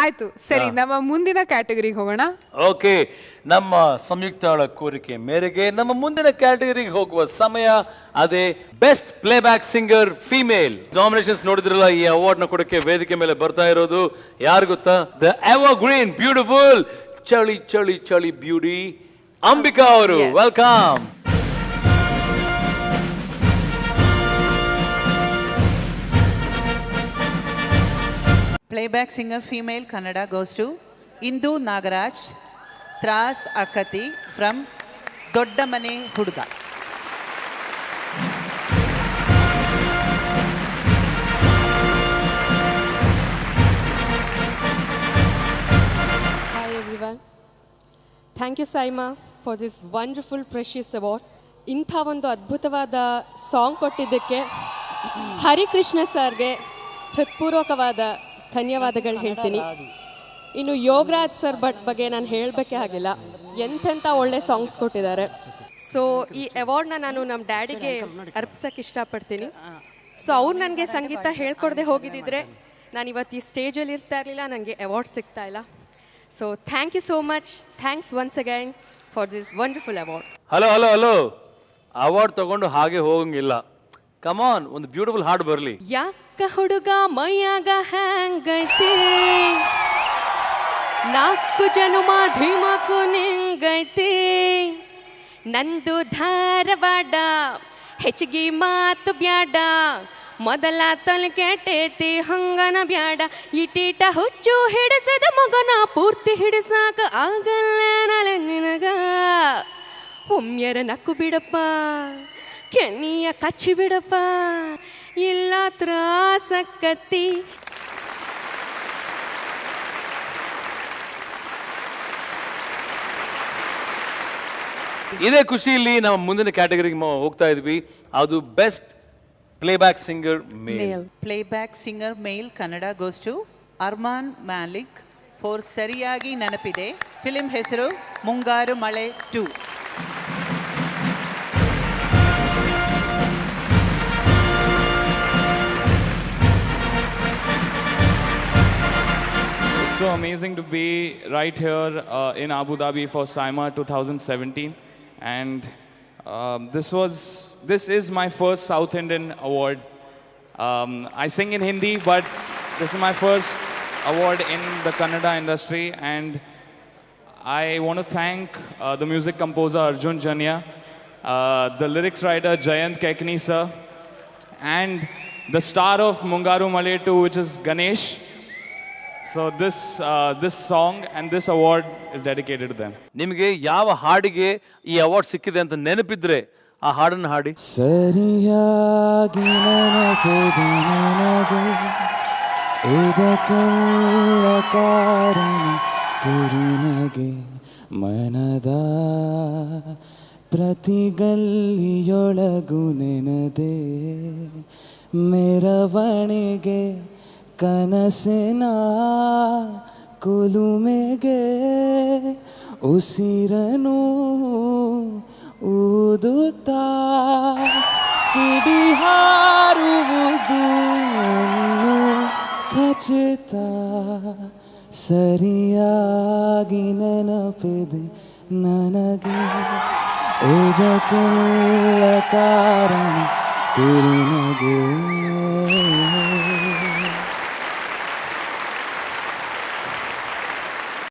ಆಯ್ತು ಸರಿ, ನಮ್ಮ ಮುಂದಿನ ಕ್ಯಾಟಗರಿಗೆ ಹೋಗೋಣ. ಓಕೆ, ನಮ್ಮ ಸಂಯುಕ್ತಳ ಕೋರಿಕೆ ಮೇರೆಗೆ ನಮ್ಮ ಮುಂದಿನ ಕ್ಯಾಟಗರಿಗೆ ಹೋಗುವ ಸಮಯ. ಅದೇ best playback singer female. Nominations ನೋಡಿದ್ರಲ್ಲ, ಈ ಅವಾರ್ಡ್ ನ ಕೊಡಕ್ಕೆ ವೇದಿಕೆ ಮೇಲೆ ಬರ್ತಾ ಇರೋದು ಯಾರು ಗೊತ್ತಾ? ದ ಎವರ್ ಗ್ರೀನ್ ಬ್ಯೂಟಿಫುಲ್ ಚಳಿ ಚಳಿ ಚಳಿ ಬ್ಯೂಟಿ ಅಂಬಿಕಾ ಅವರು. Welcome. Playback singer female Kannada goes to Indu Nagaraj, Tras Akati from Doddamane Huduga. Hi everyone. Thank you Saima for this wonderful precious award. ಇಂಥ ಒಂದು ಅದ್ಭುತವಾದ ಸಾಂಗ್ ಕೊಟ್ಟಿದ್ದಕ್ಕೆ ಹರಿಕೃಷ್ಣ ಸರ್ಗೆ ಹೃತ್ಪೂರ್ವಕವಾದ ಧನ್ಯವಾದಗಳು ಹೇಳ್ತೀನಿ. ಇನ್ನು ಯೋಗರಾಜ್ ಸರ್ ಬಗ್ಗೆ ನಾನು ಹೇಳಬೇಕೇ ಆಗಿಲ್ಲ, ಎಂತೆಂಥ ಒಳ್ಳೆ ಸಾಂಗ್ಸ್ ಕೊಟ್ಟಿದ್ದಾರೆ. ಸೊ ಈ ಅವಾರ್ಡ್ನ ನಾನು ನಮ್ಮ ಡ್ಯಾಡಿಗೆ ಅರ್ಪಿಸೋಕ್ಕೆ ಇಷ್ಟಪಡ್ತೀನಿ. ಸೊ ಅವ್ರು ನನಗೆ ಸಂಗೀತ ಹೇಳ್ಕೊಡದೆ ಹೋಗಿದ್ದಿದ್ರೆ ನಾನು ಇವತ್ತು ಈ ಸ್ಟೇಜಲ್ಲಿ ಇರ್ತಾ ಇರಲಿಲ್ಲ, ನನಗೆ ಅವಾರ್ಡ್ ಸಿಗ್ತಾ ಇಲ್ಲ. So thank you so much. Thanks once again for this wonderful award. Hello hello hello, award ತಗೊಂಡು ಹಾಗೆ ಹೋಗಂಗಿಲ್ಲ. ಕಮಾನ್, ಒಂದು ಬ್ಯೂಟಿಫುಲ್ ಹಾಡು ಬರಲಿ. ಯಾಕ ಹುಡುಗ ಮೈಯಾಗ ಹ್ಯಾಂಗೈತೆ, ನಾಲ್ಕು ಜನುಮ ಧೀಮಕು ನಿಂಗೈತೆ, ನಂದು ಧಾರವಾಡ ಹೆಚ್ಚಿಗೆ ಮಾತು ಬ್ಯಾಡ, ಮೊದಲ ತಲೆ ಕೆಟ್ಟೈತಿ ಹಂಗನ ಬ್ಯಾಡ, ಇಟೀಟ ಹುಚ್ಚು ಹಿಡಿಸದ ಮಗನ ಪೂರ್ತಿ ಹಿಡಿಸಾಕ ಆಗಲ್ಲ ನಿನಗ, ಒಮ್ಮೆರ ನಕ್ಕು ಬಿಡಪ್ಪ ಕೆಣಿಯ ಕಚ್ಚಿ ಬಿಡಪ್ಪ, ಇಲ್ಲ ತ್ರಾಸಕ್ಕತ್ತಿ. ಇದೇ ಖುಷಿಯಲ್ಲಿ ನಾವು ಮುಂದಿನ ಕ್ಯಾಟಗರಿಗೆ ಹೋಗ್ತಾ ಇದ್ವಿ. ಅದು best playback singer mail. Playback singer male Kannada goes to Arman Malik for ಸರಿಯಾಗಿ ನೆನಪಿದೆ. ಫಿಲ್ಮ್ ಹೆಸರು ಮುಂಗಾರು ಮಳೆ 2. It's so amazing to be right here in Abu Dhabi for SAIMA 2017, and this is my first South Indian award. I sing in Hindi, but this is my first award in the Kannada industry, and I want to thank the music composer Arjun Janya, the lyrics writer Jayant Kekni sir, and the star of Mungaru Male 2, which is Ganesh. So this song and this award is dedicated to them. ನಿಮಗೆ ಯಾವ ಹಾಡಿಗೆ ಈ award ಸಿಕ್ಕಿದೆ ಅಂತ ನೆನಪಿದ್ರೆ ಆ ಹಾಡನ್ನು ಹಾಡಿ. ಸರಿಯಾಗಿ ನನಗೆ ಇದಕ್ಕೆಲ್ಲ ಕಾರಣ ಕಿರುನಗೆ, ಮನದ ಪ್ರತಿಗಲ್ಲಿಯೊಳಗು ನೆನದೆ, ಮೆರವಣಿಗೆ ಕನಸಿನ ಕುಲುಮೆಗೆ, ಉಸಿರನು ಊದುತ್ತಾ ಕಿಡಿ ಹಾರುವುದು ಖಚಿತ, ಸರಿಯಾಗಿ ನೆನಪಿದೆ ನನಗೆ ಇದಕ್ಕೆಲ್ಲ ಕಾರಣ ಕಿರುನಗೆ.